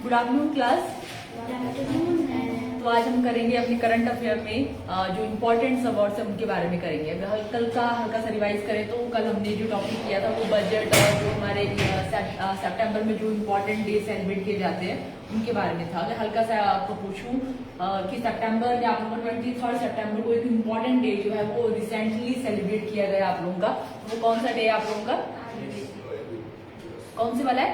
Good afternoon class. तो आज हम करेंगे अपने करंट अफेयर में जो इम्पोर्टेंट अवार्ड्स है उनके बारे में करेंगे। अगर कल का हल्का सा रिवाइज करें तो कल हमने जो टॉपिक किया था वो बजट और जो हमारे सितंबर में जो इम्पोर्टेंट डे सेलिब्रेट किए जाते हैं उनके बारे में था। अगर हल्का सा आपको पूछूं कि सितंबर में आप लोगों को 23 सितंबर को एक इम्पोर्टेंट डे जो है वो रिसेंटली सेलिब्रेट किया गया आप लोगों का, वो कौन सा डे है आप लोगों का? कौन से वाला है?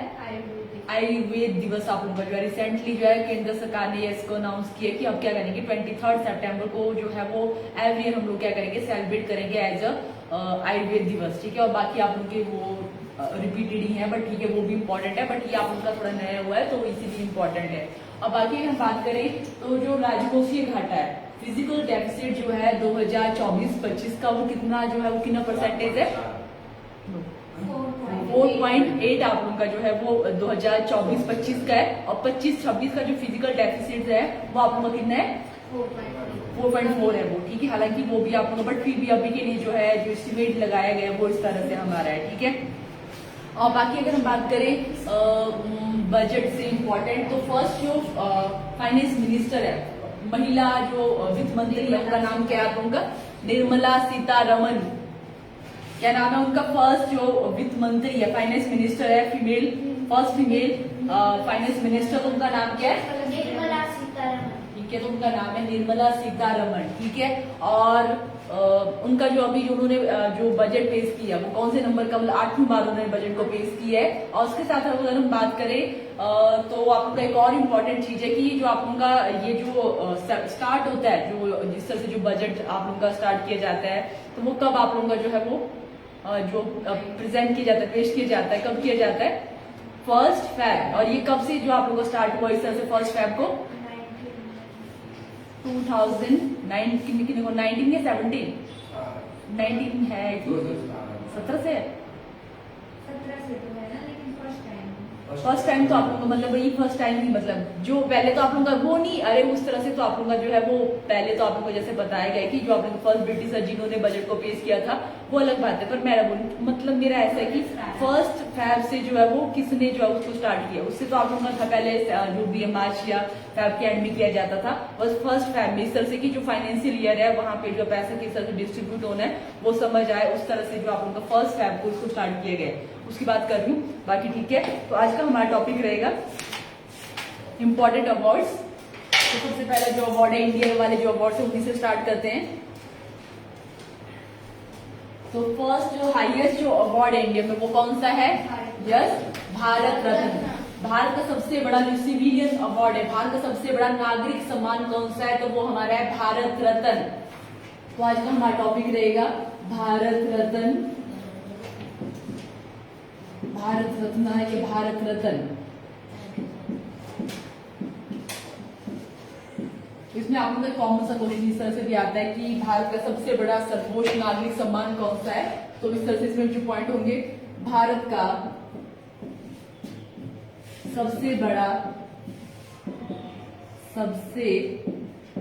आयुर्वेद दिवस आप लोगों का जो है रिसेंटली जो है केंद्र सरकार ने इसको अनाउंस किया कि अब क्या करेंगे 23 सितंबर को जो है वो एवरी ईयर हम लोग क्या करेंगे सेलिब्रेट करेंगे एज अ आयुर्वेद दिवस। ठीक है, और बाकी आप लोग के वो रिपीटेड ही है बट ठीक है वो भी इम्पोर्टेंट है, बट ये आप लोग का थोड़ा नया हुआ है तो इसीलिए इम्पोर्टेंट है। और बाकी हम बात करें तो जो राजकोषीय घाटा है, फिजिकल डेफिसिट जो है 2024-25 का वो कितना जो है वो कितना परसेंटेज है? 4.8 आप लोगों का जो है वो 2024-25 का है, और 25-26 का जो फिजिकल डेफिसिट है वो आप लोगों का कितना है? 4.4 है वो। ठीक है, हालांकि वो भी आप लोगों का बट फिर भी अभी के लिए जो है जो एस्टिमेट लगाया गया है वो इस तरह से हमारा है। ठीक है, और बाकी अगर हम बात करें बजट से इम्पोर्टेंट तो फर्स्ट जो फाइनेंस मिनिस्टर है, महिला जो वित्त मंत्री है उनका नाम क्या है आप लोगों का? निर्मला सीतारमण। क्या नाम है उनका? फर्स्ट जो वित्त मंत्री है, फाइनेंस मिनिस्टर है, female, first female finance minister, तो उनका नाम क्या है? निर्मला सीतारमण। ठीक है, तो उनका नाम है निर्मला सीतारमण। ठीक है, और उनका जो अभी जो उन्होंने जो बजट पेश किया वो कौन से नंबर का? मतलब 8वीं बार उन्होंने बजट को पेश किया है। और उसके साथ अगर हम बात करें तो आप लोग का एक और इम्पोर्टेंट चीज है कि जो आप लोगों का ये जो स्टार्ट होता है, जो जिस तरह से जो बजट आप लोगों का स्टार्ट किया जाता है तो वो कब आप लोगों का जो है वो जो प्रेजेंट किया जाता है, पेश किया जाता है, कब किया जाता है? 1 फरवरी। और ये कब से जो आप लोगों को स्टार्ट हुआ इस तरह से 1 फरवरी को? 2019 को 19 या 17? 19 है, 17 से है। 17 से तो है ना, लेकिन फर्स्ट टाइम तो आप लोगों का मतलब ये फर्स्ट टाइम ही मतलब जो पहले तो आप लोगों का वो नहीं, अरे उस तरह से तो आप लोगों का जो है वो पहले तो आप लोगों को जैसे बताया गया कि जो आप लोगों को फर्स्ट ब्रिटिशर जिन्होंने बजट को पेश किया था वो अलग बात है, पर मेरा बोलूं मतलब मेरा ऐसा है कि 1 फरवरी से जो है वो किसने जो है उसको स्टार्ट किया, उससे तो आप लोगों का था पहले जो भी मार्च या फरवरी के एंड में किया जाता था, बस 1 फरवरी इस तरह से कि जो फाइनेंशियल ईयर है वहां पे जो पैसा किस तरह से डिस्ट्रीब्यूट होना है वो समझ आए, उस तरह से जो आप लोगों का 1 फरवरी को इसको स्टार्ट किया गया उसकी बात कर रही हूँ। बाकी ठीक है, तो आज का हमारा टॉपिक रहेगा इंपॉर्टेंट अवार्ड्स। तो सबसे पहला जो अवार्ड है इंडिया वाले जो अवार्ड है उन्हीं से स्टार्ट करते हैं। तो फर्स्ट जो हाईएस्ट जो अवार्ड है इंडिया में वो कौन सा है? यस, भारत रत्न। भारत का सबसे बड़ा जो सिविलियन अवार्ड है, भारत का सबसे बड़ा नागरिक सम्मान कौन सा है? तो वो हमारा है भारत रत्न। तो आज का हमारा टॉपिक रहेगा भारत रत्न। भारत रत्न है कि भारत रत्न, इसमें आप लोग कॉमन सा क्वेश्चन इस तरह से भी आता है कि भारत का सबसे बड़ा सर्वोच्च नागरिक सम्मान कौन सा है? तो इस तरह से इसमें जो पॉइंट होंगे, भारत का सबसे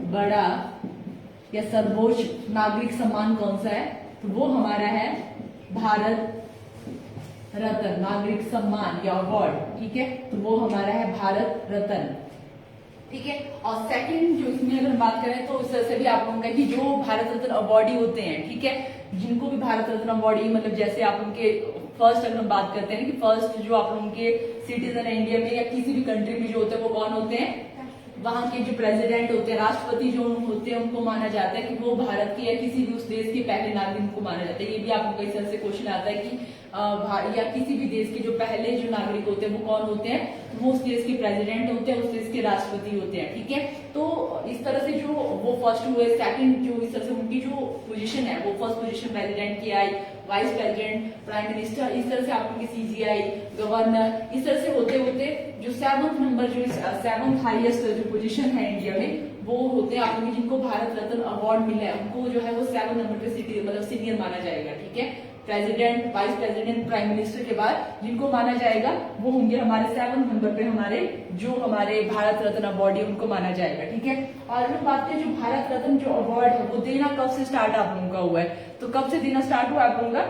बड़ा या सर्वोच्च नागरिक सम्मान कौन सा है? तो वो हमारा है भारत रत्न, नागरिक सम्मान या अवार्ड। ठीक है, तो वो हमारा है भारत रत्न। ठीक है, और सेकंड जो इसमें अगर बात करें तो इस तरह से भी आप लोगों का कि जो भारत रत्न अवार्डी होते हैं, ठीक है, जिनको भी भारत रत्न अवार्डी मतलब जैसे आप उनके फर्स्ट अगर हम बात करते हैं कि फर्स्ट जो आप लोगों के सिटीजन है इंडिया में या किसी भी कंट्री में जो होते हैं वो कौन होते हैं? वहां के जो प्रेसिडेंट होते हैं, राष्ट्रपति जो होते हैं उनको माना जाता है कि वो भारत के या किसी भी उस देश के पहले नागरिक को माना जाता है। ये भी आप लोगों का इस तरह से क्वेश्चन आता है कि या किसी भी देश के जो पहले जो नागरिक होते हैं वो कौन होते हैं? वो उस देश के प्रेसिडेंट होते हैं, उस देश के राष्ट्रपति होते हैं। ठीक है, तो इस तरह से जो वो फर्स्ट हुए, सेकंड जो इस तरह से उनकी जो पोजीशन है वो फर्स्ट पोजीशन प्रेसिडेंट की आई, वाइस प्रेसिडेंट, प्राइम मिनिस्टर, इस तरह से आप लोग सीजीआई, गवर्नर, इस तरह से होते होते जो 7th नंबर जो 7th हाईएस्ट जो पोजीशन है इंडिया में वो होते हैं आप लोग जिनको भारत रत्न अवार्ड मिला है, उनको जो है वो 7 नंबर पे सिटी मतलब सीनियर माना जाएगा। ठीक है, president, vice president, prime minister के बाद जिनको माना जाएगा वो होंगे हमारे 7 नंबर पे हमारे जो हमारे भारत रत्न अवार्ड है उनको माना जाएगा। ठीक है, और अगर बात करें जो भारत रत्न जो अवार्ड है वो देना कब से स्टार्ट आप लोगों का हुआ है? तो कब से देना स्टार्ट हुआ आप लोगों का?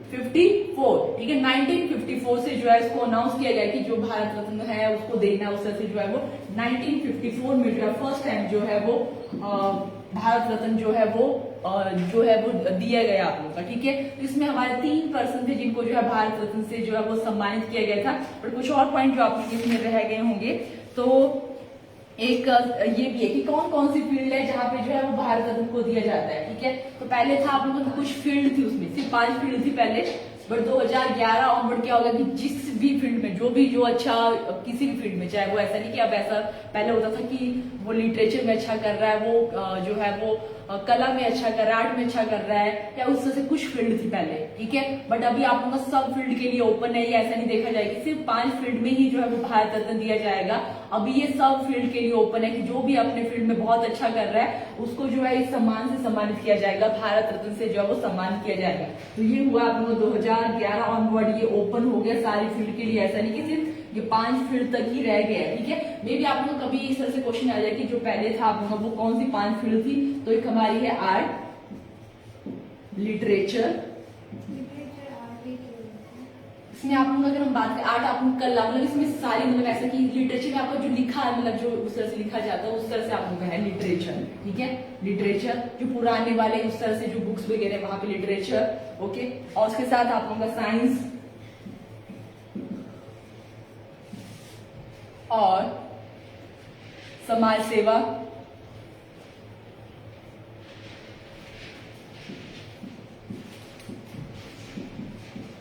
1954, ठीक है, 1954 से जो है इसको अनाउंस किया गया कि जो भारत रत्न है उसको देना, उस तरह से जो है वो 1954 में जो है फर्स्ट टाइम जो है वो भारत रत्न जो है वो दिया गया आप लोगों का, ठीक है। तो इसमें हमारे 3 पर्सन थे जिनको जो है भारत रत्न से जो है वो सम्मानित किया गया था, और कुछ और पॉइंट जो आप लोग इसमें रह गए होंगे। तो एक ये भी है कि कौन कौन सी फील्ड है जहां पे जो है वो भारत रत्न को दिया जाता है, ठीक है। तो पहले था आप लोगों को कुछ फील्ड थी, उसमें सिर्फ 5 फील्ड थी पहले, बट 2011 ऑनवर्ड क्या होगा कि जिस भी फील्ड में जो अच्छा किसी भी फील्ड में, चाहे वो ऐसा नहीं कि अब ऐसा पहले होता था कि वो लिटरेचर में अच्छा कर रहा है, वो जो है वो कला में अच्छा कर रहा है, आर्ट में अच्छा कर रहा है, या उस तरह से कुछ फील्ड थी पहले, ठीक है। बट अभी आप लोगों का सब फील्ड के लिए ओपन है, ये ऐसा नहीं देखा जाएगा सिर्फ 5 फील्ड में ही जो है वो भारत रत्न दिया जाएगा। अभी ये सब फील्ड के लिए ओपन है कि जो भी अपने फील्ड में बहुत अच्छा कर रहा है उसको जो है इस सम्मान से सम्मानित किया जाएगा, भारत रत्न से जो है वो सम्मान किया जाएगा। तो ये हुआ आप लोगों को 2011 ऑनवर्ड ये ओपन हो गया सारी फील्ड के लिए, ऐसा नहीं कि सिर्फ ये 5 फील्ड तक ही रह गया, ठीक है। मे भी आप लोगों को कभी इस तरह से क्वेश्चन आ जाए कि जो पहले था आप लोगों को वो कौन सी 5 फील्ड थी। तो एक हमारी है आर्ट, लिटरेचर, इसमें आप लोग अगर हम बात करें आर्ट, आप लोग कला, मतलब इसमें सारी मतलब ऐसा कि लिटरेचर में आपका जो लिखा है, मतलब जो उस तरह से लिखा जाता है उस तरह से आप लोगों का है लिटरेचर, ठीक है। लिटरेचर जो पुराने वाले उस तरह से जो बुक्स वगैरह वहां पे लिटरेचर, ओके। और उसके साथ आप लोगों का साइंस और समाज सेवा,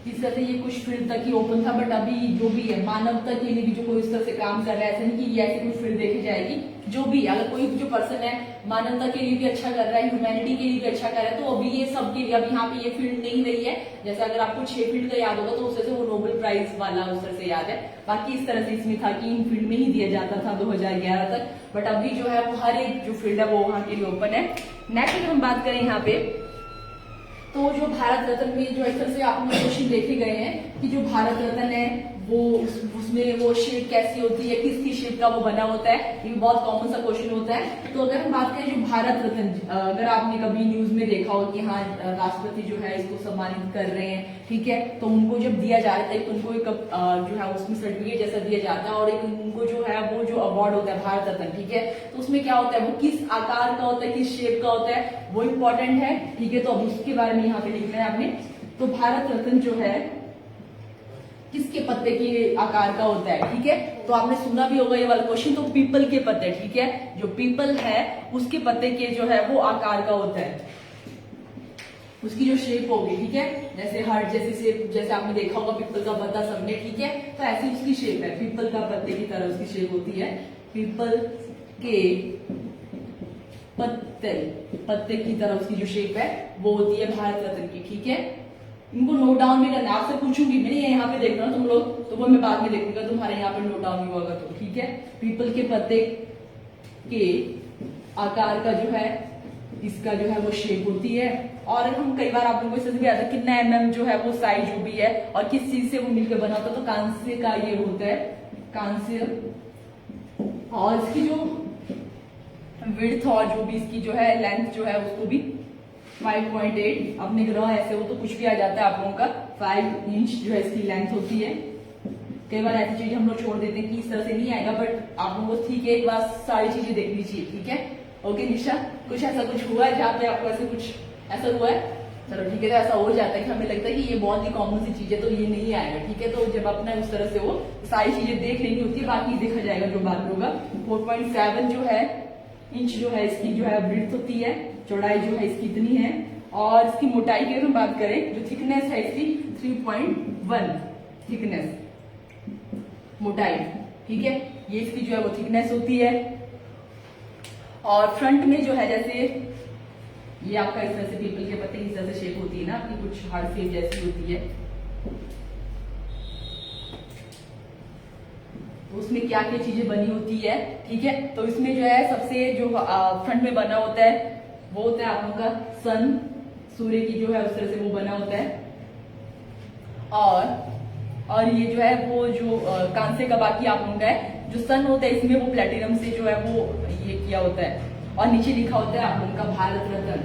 इस तरह से ये कुछ फील्ड तक ही ओपन था। बट अभी जो भी है मानवता के लिए भी जो कोई इस तरह से काम कर रहा है, ऐसा नहीं कि ये ऐसी कोई फील्ड देखी जाएगी, जो भी अगर कोई जो पर्सन है मानवता के लिए भी अच्छा कर रहा है, ह्यूमैनिटी के लिए भी अच्छा कर रहा है, तो अभी ये सब के लिए अभी यहाँ पे ये फील्ड नहीं रही है। जैसे अगर आपको 6 फील्ड का याद होगा तो उस तरह से वो नोबेल प्राइज वाला उस तरह से याद है। बाकी इस तरह से इसमें था कि इन फील्ड में ही दिया जाता था 2011 तक, बट अभी जो है वो हर एक जो फील्ड है वो वहां के लिए ओपन है। नेक्स्ट अगर हम बात करें यहाँ पे, तो जो भारत रत्न में जो इस तरह से आपने क्वेश्चन देखे गए हैं कि जो भारत रत्न है वो उसमें वो शेप कैसी होती है, किसकी शेप का वो बना होता है, ये बहुत कॉमन सा क्वेश्चन होता है। तो अगर हम बात करें जो भारत रत्न, अगर आपने कभी न्यूज में देखा हो कि हाँ राष्ट्रपति जो है इसको सम्मानित कर रहे हैं, ठीक है, तो उनको जब दिया जा रहा है तो उनको एक जो है उसमें सर्टिफिकेट जैसा दिया जाता है, और एक उनको जो है वो जो अवार्ड होता है भारत रत्न, ठीक है, तो उसमें क्या होता है वो किस आकार का होता है, किस शेप का होता है, वो इम्पोर्टेंट है, ठीक है। तो अब उसके बारे में यहाँ पे लिखना है आपने। तो भारत रत्न जो है किसके पत्ते के आकार का होता है, ठीक है। तो आपने सुना भी होगा ये वाला क्वेश्चन, तो पीपल के पत्ते, ठीक है, जो पीपल है उसके पत्ते के जो है वो आकार का होता है, उसकी जो शेप होगी, ठीक है, जैसे हार्ट जैसी शेप, जैसे आपने देखा होगा पीपल का पत्ता सबने, ठीक है, तो ऐसी उसकी शेप है, पीपल का पत्ते की तरह उसकी शेप होती है, पीपल के पत्ते की तरह उसकी जो शेप है वो होती है भारत रत्न की, ठीक है। इनको नोट डाउन भी करना, आपसे पूछूंगी मैं, ये यहाँ पे देखना तुम लोग, तो वो मैं बाद में देखूंगा, तुम्हारे यहाँ पे नोट डाउन नहीं होगा तो, ठीक है। पीपल के पत्ते के आकार का जो है इसका जो है वो शेप होती है। और हम कई बार आप लोगों को इससे भी आता है कितना mm जो है वो साइज जो भी है और किस चीज से वो मिलकर बना होता है, तो कांस्य का ये होता है, कांस्य। और इसकी जो विड्थ और जो भी इसकी जो है लेंथ जो है उसको भी 5.8, अपने ग्रह ऐसे हो तो कुछ भी आ जाता है आप लोगों का, 5 इंच जो है इसकी लेंथ होती है। कई बार ऐसी चीजें हम लोग छोड़ देते हैं कि इस तरह से नहीं आएगा, बट आप लोगों को ठीक है एक बार सारी चीजें देखनी चाहिए, ठीक है। ओके निशा, कुछ ऐसा कुछ हुआ है जहाँ पे आपको ऐसे कुछ ऐसा हुआ है? चलो ठीक है, तो ऐसा हो जाता है कि हमें लगता है कि ये बहुत ही कॉमन सी चीज है तो ये नहीं आएगा, ठीक है। तो जब अपना उस तरह से वो सारी चीजें देख लेनी होती है, बाकी देखा जाएगा जो बात होगा। 4.7 जो है इंच जो है इसकी जो है ब्रीथ होती है, चौड़ाई जो है इसकी इतनी है, और इसकी मोटाई की अगर हम बात करें, जो थिकनेस है इसकी 3.1 थिकनेस, मोटाई, ठीक है, ये इसकी जो है वो थिकनेस होती है। और फ्रंट में जो है जैसे ये आपका इस तरह से पीपल के पत्ते की इस तरह से शेप होती है ना, आपकी कुछ हार्ट शेप जैसी होती है, उसमें क्या क्या चीजें बनी होती है, ठीक है। तो इसमें जो है सबसे जो फ्रंट में बना होता है वो होता है आप लोगों का सन, सूर्य की जो है उस तरह से वो बना होता है। और ये जो है वो जो कांसे का बाकी आप लोगों का है, जो सन होता है इसमें वो प्लेटिनम से जो है वो ये किया होता है। और नीचे लिखा होता है आप लोगों का भारत रत्न,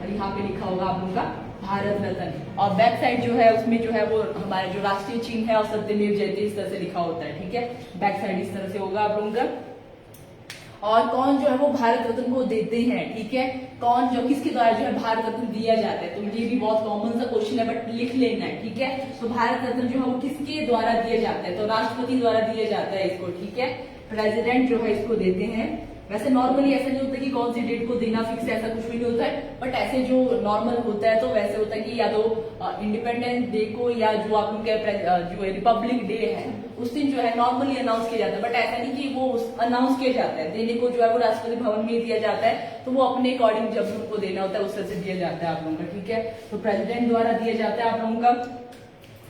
और यहाँ पे लिखा होगा आप लोगों का भारत रत्न। और बैक साइड जो है उसमें जो है वो हमारा जो राष्ट्रीय चिन्ह है और सत्यमेव जयते इस तरह से लिखा होता है, ठीक है। बैक साइड इस तरह से होगा आप लोगों का। और कौन जो है वो भारत रत्न को देते हैं, ठीक है, कौन जो किसके द्वारा जो है भारत रत्न दिया जाता है, तो ये भी बहुत कॉमन सा क्वेश्चन है बट लिख लेना है, ठीक है। तो भारत रत्न जो है वो किसके द्वारा दिया जाता है, तो राष्ट्रपति द्वारा दिया जाता है इसको, ठीक है। प्रेसिडेंट जो है इसको देते हैं। वैसे नॉर्मली ऐसा नहीं होता कि कौन सी डेट को देना फिक्स है, ऐसा कुछ भी नहीं होता है, बट ऐसे जो नॉर्मल होता है तो वैसे होता है कि या तो इंडिपेंडेंस डे को या जो आप उनके जो रिपब्लिक डे है उस दिन जो है नॉर्मली अनाउंस किया जाता है, बट ऐसा नहीं कि वो अनाउंस किया जाता है, देने को जो है वो राष्ट्रपति भवन में दिया जाता है, तो वो अपने अकॉर्डिंग जब उनको देना होता है उस तरह से दिया जाता है आप लोगों का, ठीक है। तो प्रेसिडेंट द्वारा दिया जाता है आप लोगों का।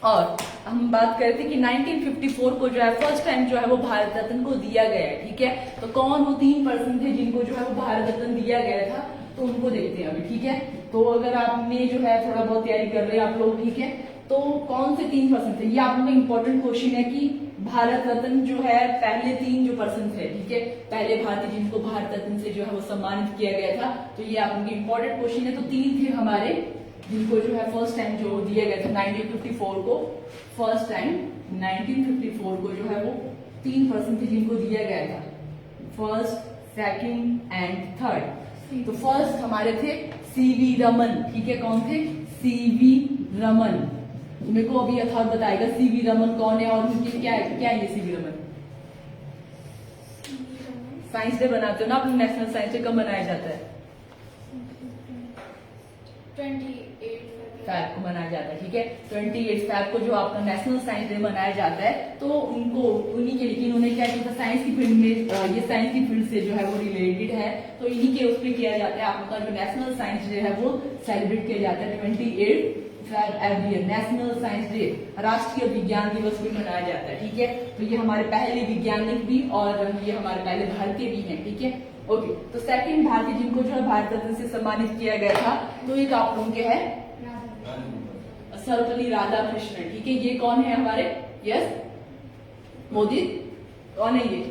और हम बात कर रहे थे कि 1954 को जो है फर्स्ट टाइम जो है वो भारत रत्न को दिया गया है, ठीक है। तो कौन वो 3 पर्सन थे जिनको जो है वो भारत रत्न दिया गया था, तो उनको देखते हैं अभी, ठीक है। तो अगर आपने जो है थोड़ा बहुत तैयारी कर रहे हैं आप लोग, ठीक है, तो कौन से 3 पर्सन थे, ये आप लोगों का इंपॉर्टेंट क्वेश्चन है कि भारत रत्न जो है पहले 3 जो पर्सन थे, ठीक है, पहले भारतीय जिनको भारत रत्न से जो है वो सम्मानित किया गया था, तो ये आप लोगों इंपॉर्टेंट क्वेश्चन है। तो 3 थे हमारे जिनको जो है फर्स्ट टाइम जो दिया गया था 1954 को, फर्स्ट टाइम 1954 को जो है वो 3 पर्सन थे जिनको दिया गया था, फर्स्ट, सेकंड एंड थर्ड। तो फर्स्ट हमारे थे सीवी रमन, ठीक है, कौन थे, सीवी रमन। मेरे को अभी यथार्थ बताएगा सीवी रमन कौन है और उनकी क्या है ये सीवी रमन। साइंस डे बनाते हो ना आप लोग, नेशनल साइंस डे कब मनाया जाता है, 28 फैब को मनाया जाता है, ठीक है। 28 फैब को जो आपका नेशनल साइंस डे मनाया जाता है, तो उनको उन्हीं के लिए इन्होंने क्या किया था, साइंस की फील्ड में, ये साइंस की फील्ड से जो है वो रिलेटेड है, तो इन्हीं के उस पर किया जाता है आप लोग का जो नेशनल साइंस डे है वो सेलिब्रेट किया जाता है 28 Feb every year. National science day, राष्ट्रीय विज्ञान दिवस भी मनाया जाता है, ठीक है। तो ये हमारे पहले वैज्ञानिक भी और ये हमारे पहले भारतीय भी हैं, ठीक है। ओके, तो सेकंड भारतीय जिनको जो है भारत रत्न से सम्मानित किया गया था, तो एक आप लोगों के है सर्वपल्ली राधाकृष्णन, ठीक है। ये कौन है हमारे, यस मोदी, कौन है ये,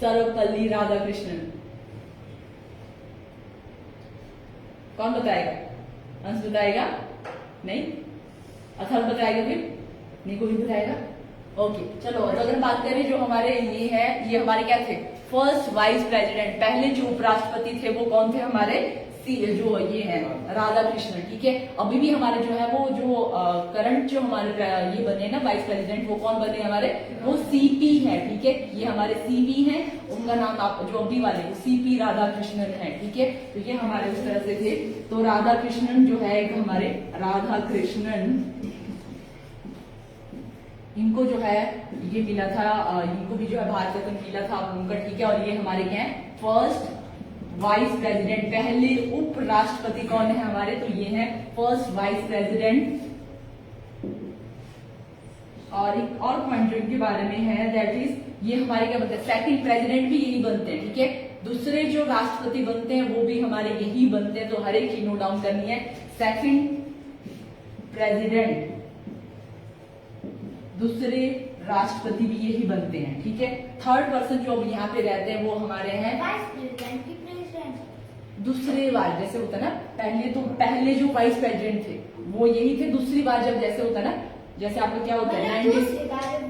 सर्वपल्ली राधाकृष्णन, कौन बताएगा, अंश बताएगा, नहीं, अथर्व बताएगा, फिर नहीं कोई बताएगा। ओके चलो, तो अगर बात करें जो हमारे ये है, ये हमारे क्या थे, फर्स्ट वाइस प्रेसिडेंट, पहले जो उपराष्ट्रपति थे वो कौन थे हमारे, जो ये है राधा कृष्णन, ठीक है। अभी भी हमारे जो है वो जो करंट जो हमारे ये बने ना वाइस प्रेसिडेंट, वो कौन बने हमारे, वो सीपी है, ठीक है। ये हमारे सीपी हैं, उनका नाम आप जो अभी वाले सीपी राधा कृष्णन है, ठीक है। तो ये हमारे उस तरह से थे। तो राधा कृष्णन जो है एक हमारे राधा कृष्णन, इनको जो है ये मिला था, इनको भी जो है भारत रत्न मिला था आप लोगों का, ठीक है। और ये हमारे क्या है, फर्स्ट वाइस प्रेसिडेंट, पहले उपराष्ट्रपति कौन है हमारे, तो ये है फर्स्ट वाइस प्रेसिडेंट। और एक और पॉइंट जो इनके बारे में है, दैट इज ये हमारे क्या बनते हैं, सेकंड प्रेसिडेंट भी यही बनते हैं, ठीक है। दूसरे जो राष्ट्रपति बनते हैं वो भी हमारे यही बनते हैं, तो हर एक चीज नोट डाउन करनी है। सेकंड प्रेसिडेंट, दूसरे राष्ट्रपति भी यही बनते हैं, ठीक है। थर्ड पर्सन जो अब यहाँ पे रहते हैं वो हमारे हैं वाइस प्रेसिडेंट की प्रेसिडेंट, दूसरे बार जैसे होता है ना, पहले जो वाइस प्रेसिडेंट थे वो यही थे, दूसरी बार जब जैसे होता है ना, जैसे आपको क्या होता है, दूसरी बार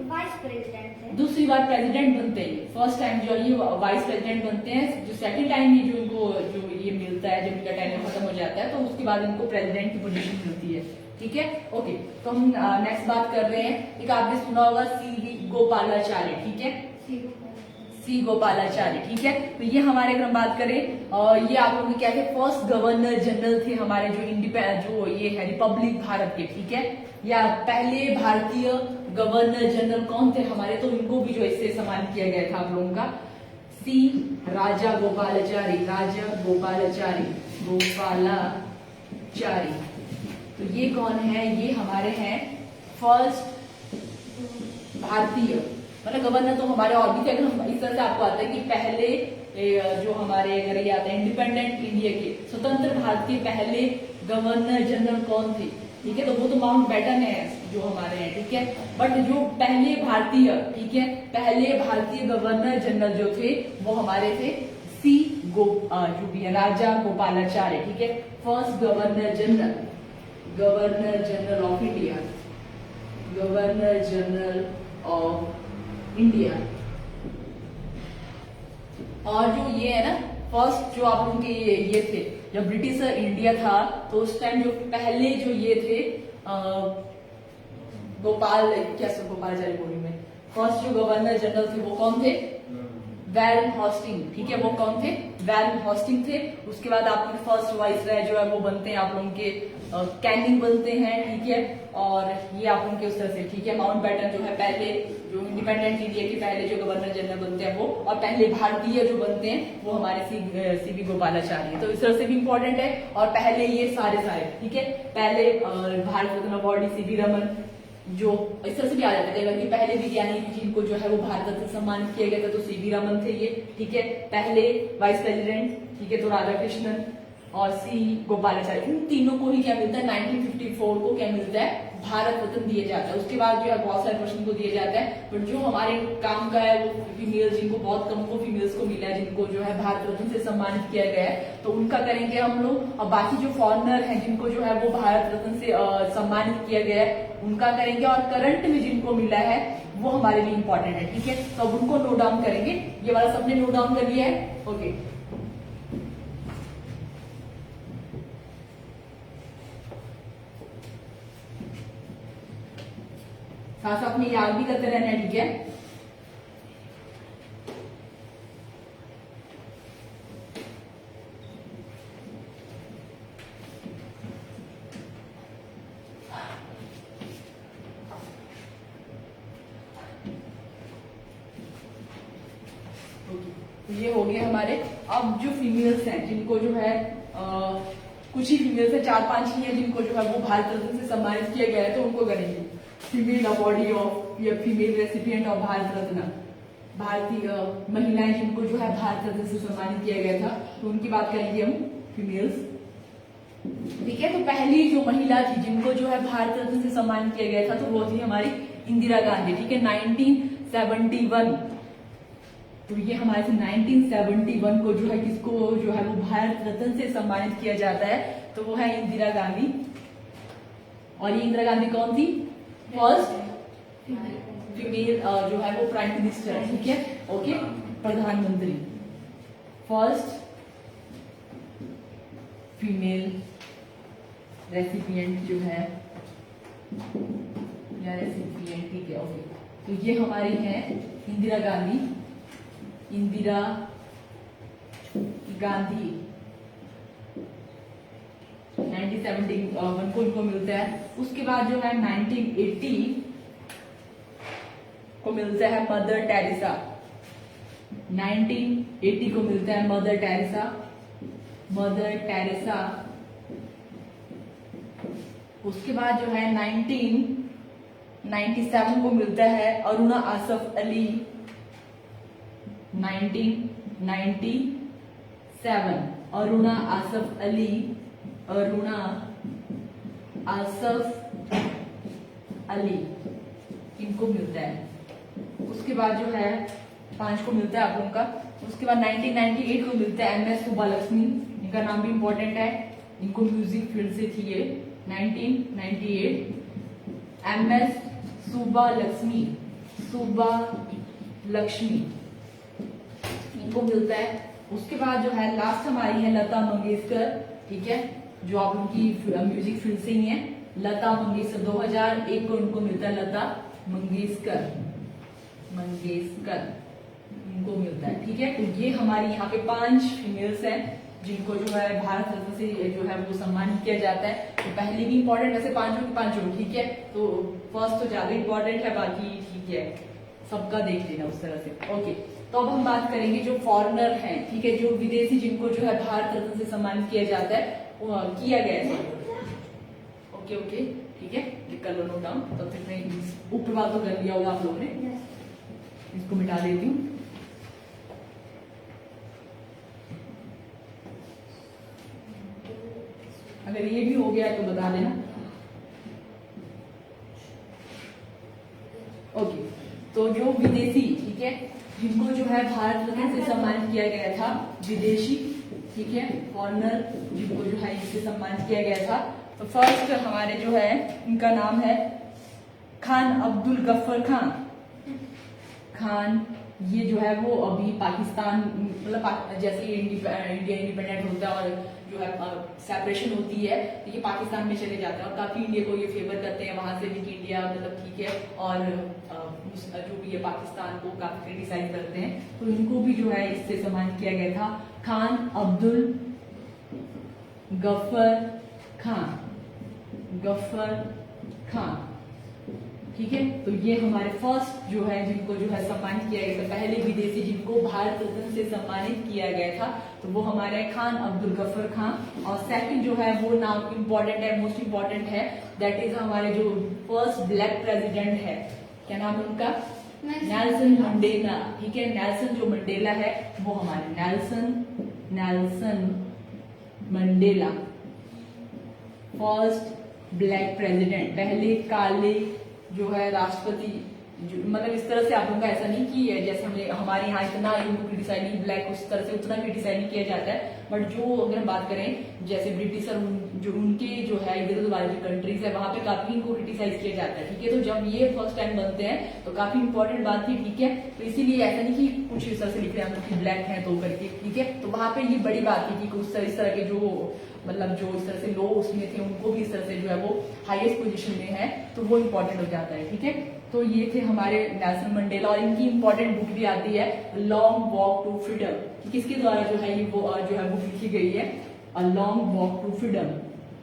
वाइस प्रेसिडेंट थे, दूसरी बार प्रेसिडेंट बनते हैं। फर्स्ट टाइम जो ये वाइस प्रेसिडेंट बनते हैं, जो सेकंड टाइम ये जो इनको जो ये मिलता है, जब इनका टाइम खत्म हो जाता है, तो उसके बाद इनको प्रेसिडेंट की पोजीशन मिलती है, ठीक है। ओके, तो हम नेक्स्ट बात कर रहे हैं, एक आपने सुना होगा सी गोपालाचार्य, ठीक है, सी गोपालाचार्य, ठीक है। तो ये हमारे अगर हम बात करें, ये आप लोग क्या थे, फर्स्ट गवर्नर जनरल थे हमारे जो ये है रिपब्लिक भारत के, ठीक है। या पहले भारतीय गवर्नर जनरल कौन थे हमारे, तो इनको भी जो इससे सम्मानित किया गया था आप लोगों का, सी राजा गोपालाचारी, गोपालाचारी। तो ये कौन है, ये हमारे हैं फर्स्ट भारतीय, मतलब गवर्नर तो हमारे और भी थे, अगर हम इस तरह से आपको आता है कि पहले जो हमारे अगर ये आता है इंडिपेंडेंट इंडिया के, स्वतंत्र भारत के पहले गवर्नर जनरल कौन थे, ठीक है। तो वो तो माउंट बैटन है जो हमारे हैं, ठीक है। बट जो पहले भारतीय, ठीक है, पहले भारतीय गवर्नर जनरल जो थे वो हमारे थे सी जो भी है राजा गोपालाचार्य, ठीक है, first governor general of India, governor general of India. और जो ये है ना फर्स्ट जो आप लोगों के ये थे, जब ब्रिटिश इंडिया था तो उस टाइम जो पहले जो ये थे गोपालाचार्य बोली में, फर्स्ट जो गवर्नर जनरल थे वो कौन थे? वैरन हॉस्टिंग, ठीक है, वो कौन थे? वैरन हॉस्टिंग थे। उसके बाद आपके फर्स्ट वाइसराय जो है वो बनते हैं आप लोगों के कैनिंग बनते हैं, ठीक है, और ये आप लोगों के उस तरह से, ठीक है, माउंटबेटन जो है पहले जो इंडिपेंडेंट इंडिया के पहले जो गवर्नर जनरल बनते हैं वो, और पहले भारतीय जो बनते हैं वो हमारे सीवी गोपालाचार्य, तो इस तरह से भी इंपॉर्टेंट है। और पहले ये सारे, ठीक है, पहले भारत रत्न अवार्डी सीवी रमन, जो इस तरह से भी आ जाता है कि पहले विज्ञानी जिनको जो है वो भारत रत्न से सम्मानित किया गया था तो सीवी रमन थे ये, ठीक है, पहले वाइस प्रेसिडेंट, ठीक है, तो राधाकृष्णन और सी गोपालाचार्य, इन तीनों को ही क्या मिलता है 1954 को क्या मिलता है? भारत रत्न दिया जाता है। उसके बाद जो है बहुत सारे क्वेश्चन को दिया जाता है, बट जो हमारे काम का है वो फीमेल्स, जिनको बहुत कम को फीमेल्स को मिला है, जिनको जो है भारत रत्न से सम्मानित किया गया है, तो उनका करेंगे हम लोग। और बाकी जो फॉरेनर हैं जिनको जो है वो भारत रत्न से सम्मानित किया गया है उनका करेंगे, और करंट में जिनको मिला है वो हमारे लिए इंपॉर्टेंट है, ठीक है, तो अब उनको नोट डाउन करेंगे। ये वाला सबने नोट डाउन कर लिया है? ओके, साथ साथ में याद भी करते रहना है, ठीक है। तो ये हो गया हमारे। अब जो फीमेल्स हैं जिनको जो है कुछ ही फीमेल्स है, 4-5 ही है जिनको जो है वो भारत रत्न से सम्मानित किया गया है, तो उनको करेंगे। फीमेल अवॉर्डी ऑफ या female recipient of Bharat Ratna, भारतीय महिलाएं जिनको जो है भारत रत्न से सम्मानित किया गया था, तो उनकी बात करेंगे हम फीमेल्स, ठीक है। तो पहली जो महिला थी जिनको जो है भारत रत्न से सम्मानित किया गया था तो वो थी हमारी इंदिरा गांधी, ठीक है, 1971। तो ये हमारे से 1971 को जो है किसको जो है वो भारत रत्न से सम्मानित किया जाता है, तो वो है इंदिरा गांधी। और ये इंदिरा गांधी कौन थी? फर्स्ट फीमेल जो है वो प्राइम मिनिस्टर, ठीक है, ओके, प्रधानमंत्री, फर्स्ट फीमेल रेसिपिएंट जो है या रेसिपिएंट, ठीक है, ओके। तो ये हमारी है इंदिरा गांधी, इंदिरा गांधी 1971 को इनको मिलता है। उसके बाद जो है 1980 को मिलता है मदर टेरेसा, 1980 को मिलता है मदर टेरेसा, मदर टेरेसा। उसके बाद जो है 1997 को मिलता है अरुणा आसफ अली, 1997 अरुणा आसफ अली, अरुणा आसफ अली इनको मिलता है। उसके बाद जो है 5 को मिलता है आप लोगों का। उसके बाद 1998 को मिलता है MS सुब्बालक्ष्मी, इनका नाम भी इंपॉर्टेंट है, इनको म्यूजिक फील्ड से थी ये। 1998 MS सुब्बालक्ष्मी, सुब्बालक्ष्मी इनको मिलता है। उसके बाद जो है लास्ट हमारी है लता मंगेशकर, ठीक है, जो आप लोगों की म्यूजिक फील्ड से ही है, लता मंगेशकर। 2001 को इनको मिलता है लता मंगेशकर, इनको मिलता है, ठीक है। तो ये हमारी यहाँ पे 5 फीमेल्स हैं जिनको जो है भारत रत्न से जो है वो सम्मानित किया जाता है। तो पहले भी इंपॉर्टेंट, वैसे 5 की 5, ठीक है, तो फर्स्ट तो ज्यादा इंपॉर्टेंट है, बाकी ठीक है, सबका देख लेना उस तरह से, ओके। तो अब हम बात करेंगे जो फॉरेनर हैं, ठीक है, जो विदेशी जिनको जो है भारत रत्न से सम्मानित किया जाता है, किया गया है, ओके ओके, ठीक है, कर लो नोट डाउन। तब तक मैं ऊपर बात तो कर लिया होगा आप लोगों ने, इसको मिटा देती हूँ। अगर ये भी हो गया है तो बता देना, ओके। तो जो विदेशी, ठीक ठीक है, जिनको जो है भारत रत्न से सम्मानित किया गया था, विदेशी, ठीक है, फॉरेनर जिनको जो है इससे सम्मानित किया गया था। तो फर्स्ट हमारे जो है इनका नाम है खान अब्दुल गफ्फर खान। ये जो है वो अभी पाकिस्तान, मतलब जैसे इंडिया इंडिपेंडेंट होता है और जो है सेपरेशन होती है तो ये पाकिस्तान में चले जाते हैं और काफी इंडिया को ये फेवर करते हैं वहां से भी कि इंडिया मतलब ठीक है, और जो भी है पाकिस्तान को काफी क्रिटिसाइज करते हैं। तो इनको भी जो है इससे सम्मानित किया गया था, खान अब्दुल गफ्फर खान, ठीक है। तो ये हमारे फर्स्ट जो है जिनको जो है सम्मानित किया गया था, पहले विदेशी जिनको भारत रत्न से सम्मानित किया गया था, तो वो हमारे खान अब्दुल गफ्फर खान। और सेकंड जो है वो नाम इम्पोर्टेंट है, मोस्ट इम्पोर्टेंट है, दैट इज हमारे जो फर्स्ट ब्लैक प्रेसिडेंट है, क्या नाम है उनका, नेल्सन मंडेला, ठीक है। नेल्सन जो मंडेला है वो हमारे Nelson Mandela first black president, पहले काले जो है राष्ट्रपति, मतलब इस तरह से आप लोगों का ऐसा नहीं कि जैसे हमारे यहाँ इतना इनको क्रिटिसाइज नहीं, ब्लैक उस तरह से उतना क्रिटिसाइज नहीं किया जाता है, बट जो अगर हम बात करें जैसे ब्रिटिशर जो उनके जो है इधर उधर वाले जो कंट्रीज है वहां पे काफी इनको क्रिटिसाइज किया जाता है, ठीक है। तो जब ये फर्स्ट टाइम बनते हैं तो काफी इंपॉर्टेंट बात थी, ठीक है। तो इसीलिए ऐसा नहीं कि कुछ इस तरह से लिख रहे हैं कि ब्लैक है तो करके, ठीक है। तो वहां पे ये बड़ी बात थी कि उस तरह के जो मतलब जो इस तरह से लोग उसमें थे उनको भी इस तरह से जो है वो हाईएस्ट पोजीशन में है, तो वो इम्पोर्टेंट हो जाता है, ठीक है। तो ये थे हमारे नेल्सन मंडेला, और इनकी इंपॉर्टेंट बुक भी आती है लॉन्ग वॉक टू फ्रीडम, किसके द्वारा जो है ये वो जो है बुक लिखी गई है, a long walk to freedom,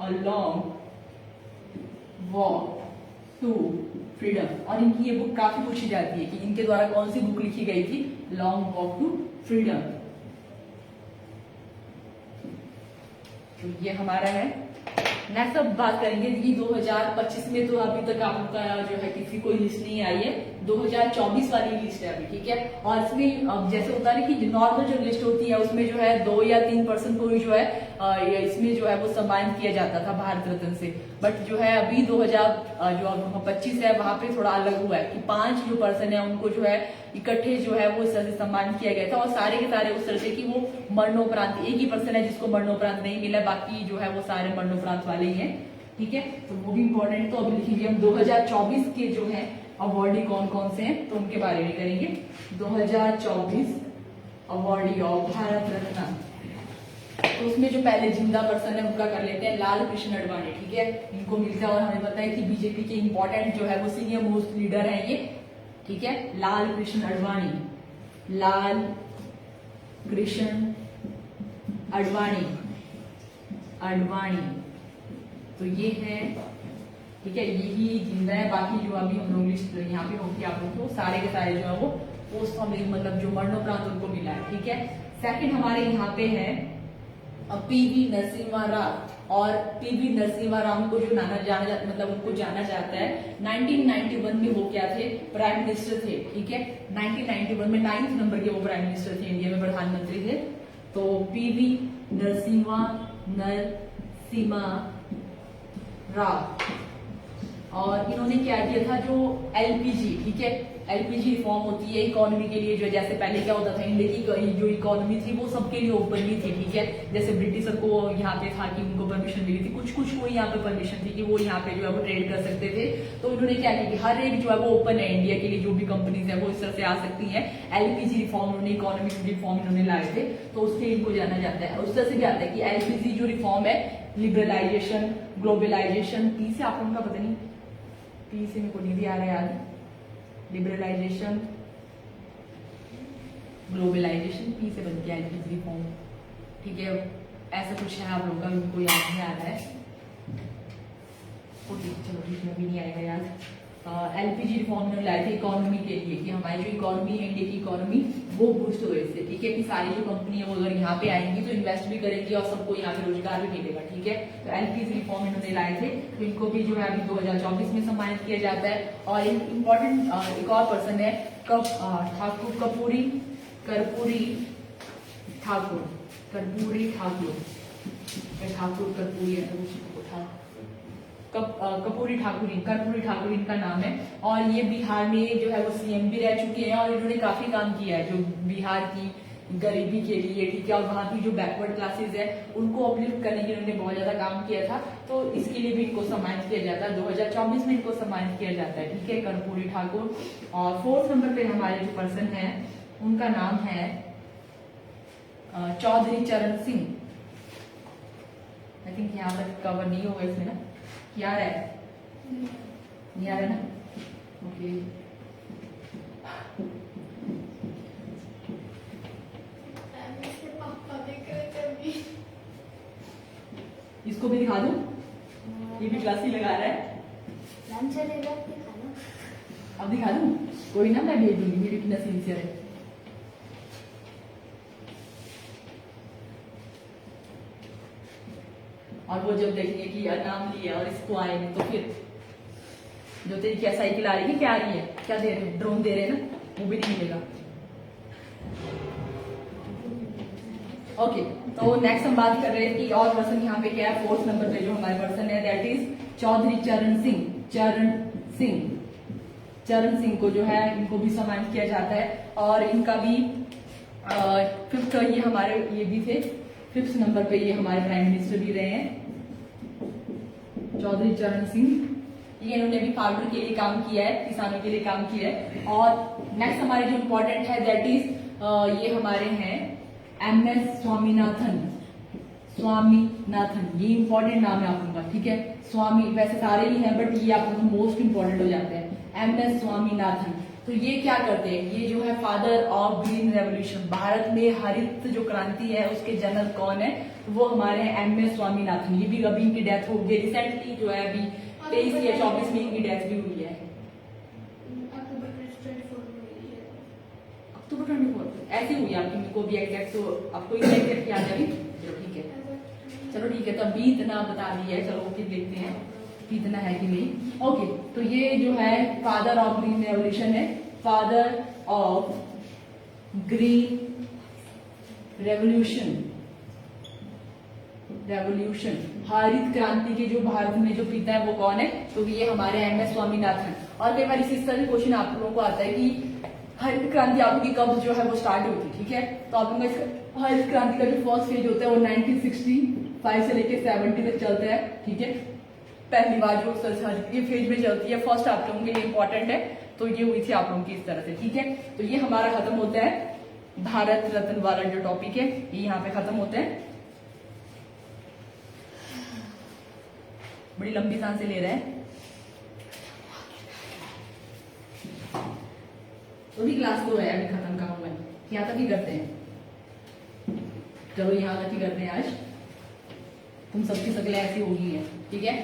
a long walk to freedom. और इनकी ये बुक काफी पूछी जाती है कि इनके द्वारा कौन सी बुक लिखी गई थी, लॉन्ग वॉक टू फ्रीडम। तो ये हमारा है। नेक्स्ट अब बात करेंगे कि 2025 में तो अभी तक आपका जो है किसी कोई लिस्ट नहीं आई है, 2024 वाली लिस्ट है अभी, ठीक है। और इसमें अब जैसे होता है कि नॉर्मल जो लिस्ट होती है उसमें जो है 2 या 3% को ही जो है इसमें जो है वो सम्मानित किया जाता था भारत रत्न से, बट जो है अभी 2025 है वहां पे थोड़ा अलग हुआ है कि 5 जो पर्सन है उनको जो है इकट्ठे जो है वो इस तरह से सम्मानित किया गया था, और सारे के सारे उस तरह से कि वो मरणोपरांत, एक ही पर्सन है जिसको मरणोपरांत नहीं मिला, बाकी जो है वो सारे मरणोपरांत वाले ही हैं, ठीक है। तो वो भी इंपॉर्टेंट। तो अभी लिखेंगे हम 2024 के जो है अवार्डी कौन कौन से हैं, तो उनके बारे में करेंगे। 2024 अवार्डी ऑफ भारत रत्न, तो उसमें जो पहले जिंदा पर्सन है उनका कर लेते हैं लाल कृष्ण अडवाणी, ठीक है। इनको मिलता है और हमें पता है कि बीजेपी के इंपॉर्टेंट जो है वो सीनियर मोस्ट लीडर है ये, ठीक है, लाल कृष्ण अडवाणी, लाल कृष्ण अडवाणी, तो ये है, ठीक है, यही जिंदा है। बाकी जो अभी हम लोग लिस्ट यहाँ पे होगी आप लोग को सारे के सारे जो है वो पोस्ट ऑफ मतलब जो मरणोपरांत उनको मिला है, ठीक है। सेकंड हमारे यहाँ पे है पीवी नरसिम्हा राव, और पीवी नरसिम्हा राव को जो मतलब उनको जाना जाता है 1991 में वो क्या थे, प्राइम मिनिस्टर थे, ठीक है। 1991 में 9th नंबर के वो प्राइम मिनिस्टर थे, इंडिया में प्रधानमंत्री थे। तो पीवी नरसिम्हा राव, और इन्होंने क्या किया था, जो एलपीजी, ठीक है, एलपीजी रिफॉर्म होती है इकोनॉमी के लिए, जो जैसे पहले क्या होता था इंडिया की जो इकोनॉमी थी वो सबके लिए ओपनली थी, ठीक है। जैसे ब्रिटिशर को यहाँ पे था कि उनको परमिशन मिली थी, कुछ को यहाँ पे परमिशन थी कि वो यहाँ पे जो है वो ट्रेड कर सकते थे। तो उन्होंने क्या किया कि हर एक जो है वो ओपन है इंडिया के लिए, जो भी कंपनीज है वो इस तरह से आ सकती है। एलपीजी रिफॉर्म उन्होंने, इकोनॉमिक रिफॉर्म इन्होंने लाए थे, तो उससे इनको जाना जाता है। उस तरह से भी आता है कि एलपीजी जो रिफॉर्म है, लिबरलाइजेशन, ग्लोबलाइजेशन, पी से आप लोगों का पता नहीं, पी से मेरे को नहीं आ रहा है याद, लिबरलाइजेशन, ग्लोबलाइजेशन, पी से बन गया एलपीजी रिफॉर्म, ठीक है। ऐसा कुछ है आप लोगों का, उनको याद नहीं आ रहा है, चलो ठीक है, भी नहीं आएगा याद। एलपीजी रिफॉर्म में लाए थे इकोनॉमी के लिए कि हमारी जो इकोनॉमी है इंडिया की इकोनॉमी वो बूस्ट हो इससे, ठीक है, कि सारी जो कंपनी है वो अगर यहाँ पे आएंगी तो इन्वेस्ट भी करेंगी और सबको यहाँ पे रोजगार भी मिलेगा, ठीक है। तो एलपीजी रिफॉर्म इन्होंने लाए थे, तो इनको भी जो है अभी 2024 में सम्मानित किया जाता है। और इम्पोर्टेंट एक और पर्सन है ठाकुर कर्पूरी ठाकुर कर्पूरी ठाकुर इनका नाम है। और ये बिहार में जो है वो सीएम भी रह चुके हैं और इन्होंने काफी काम किया है जो बिहार की गरीबी के लिए, ठीक है, और वहाँ की जो बैकवर्ड क्लासेस है उनको अपलिफ्ट करने के लिए उन्होंने बहुत ज्यादा काम किया था। तो इसके लिए भी इनको सम्मानित किया जाता है, 2024 में इनको सम्मानित किया जाता है, ठीक है, कर्पूरी ठाकुर। और 4th नंबर पे हमारे जो पर्सन है उनका नाम है चौधरी चरण सिंह। आई थिंक यहाँ तक कवर नहीं होगा इसमें ना, क्या है नहीं आ रहा ना, ओके। इसको भी दिखा दूं, ये भी क्लास ही लगा रहा है। मैम चलेगा दिखाना। अब दिखा दूं, कोई ना, मैं भेज दूंगी, मेरी कितना सिंसियर है। और वो जब देखेंगे कि यार नाम लिया और इसको आए नहीं, तो फिर जो तेरी क्या साइकिल आ रही है, क्या आ रही है, क्या दे रहे हैं, ड्रोन दे रहे हैं ना, वो भी नहीं मिलेगा। ओके, तो नेक्स्ट हम बात कर रहे हैं कि और पर्सन यहाँ पे क्या है। 4th नंबर पे जो हमारे पर्सन है दैट इज चौधरी चरण सिंह को जो है इनको भी सम्मानित किया जाता है। और इनका भी 5th ये हमारे ये भी थे, 5th नंबर पे ये हमारे प्राइम मिनिस्टर भी रहे हैं चौधरी चरण सिंह। ये इन्होंने भी फार्मर के लिए काम किया है, किसानों के लिए काम किया है। और नेक्स्ट हमारे जो इम्पोर्टेंट है दैट इज ये हमारे हैं MS स्वामीनाथन। ये इंपॉर्टेंट नाम है आप लोगों का, ठीक है। स्वामी वैसे सारे ही हैं बट ये आप लोगों को मोस्ट इंपॉर्टेंट हो जाते हैं, MS स्वामीनाथन। तो ये क्या करते हैं, ये जो है father of green revolution, Bharat में हरित जो क्रांति है उसके जनक कौन है, वो हमारे हैं MS स्वामीनाथन। ये भी अभी इनकी डेथ हो गई रिसेंटली, जो है अभी 23 या 24 में इनकी डेथ भी हुई है। अक्टूबर 24 ऐसी हुई आपकी, को भी एग्जैक्ट तो आपको एग्जैक्ट याद है। चलो ठीक है, तो अभी इतना बता दिया है, चलो ओके देखते हैं कि इतना है कि नहीं। ओके, तो ये जो है फादर ऑफ ग्रीन रेवोल्यूशन है, फादर ऑफ ग्रीन रेवोल्यूशन हरित क्रांति के जो भारत में जो पिता है वो कौन है, तो ये हमारे MS स्वामीनाथन। और कई बार इसी तरह क्वेश्चन आप लोगों को आता है कि हरित क्रांति आपकी कब जो है वो स्टार्ट हुई थी, ठीक है। तो आप लोगों का इसका हरित क्रांति का जो फर्स्ट फेज होता है वो 1965 से लेके 70 तक चलता है, ठीक है। पहली बार जो ये फेज में चलती है, फर्स्ट आप लोगों के लिए इंपॉर्टेंट है, तो ये हुई थी आप लोगों की इस तरह से, ठीक है। तो ये हमारा खत्म होता है भारत रत्न वाला जो टॉपिक है, ये यहाँ पे खत्म होता है। बड़ी लंबी सांसें ले रहे हैं, तो भी क्लास तो है, अभी खत्म करूँ मैं, यहाँ तक ही करते हैं। चलो यहाँ तक ही करते हैं आज, तुम सबकी शक्लें ऐसी होगी है, ठीक है।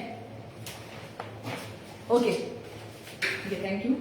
ओके, ठीक है, थैंक यू।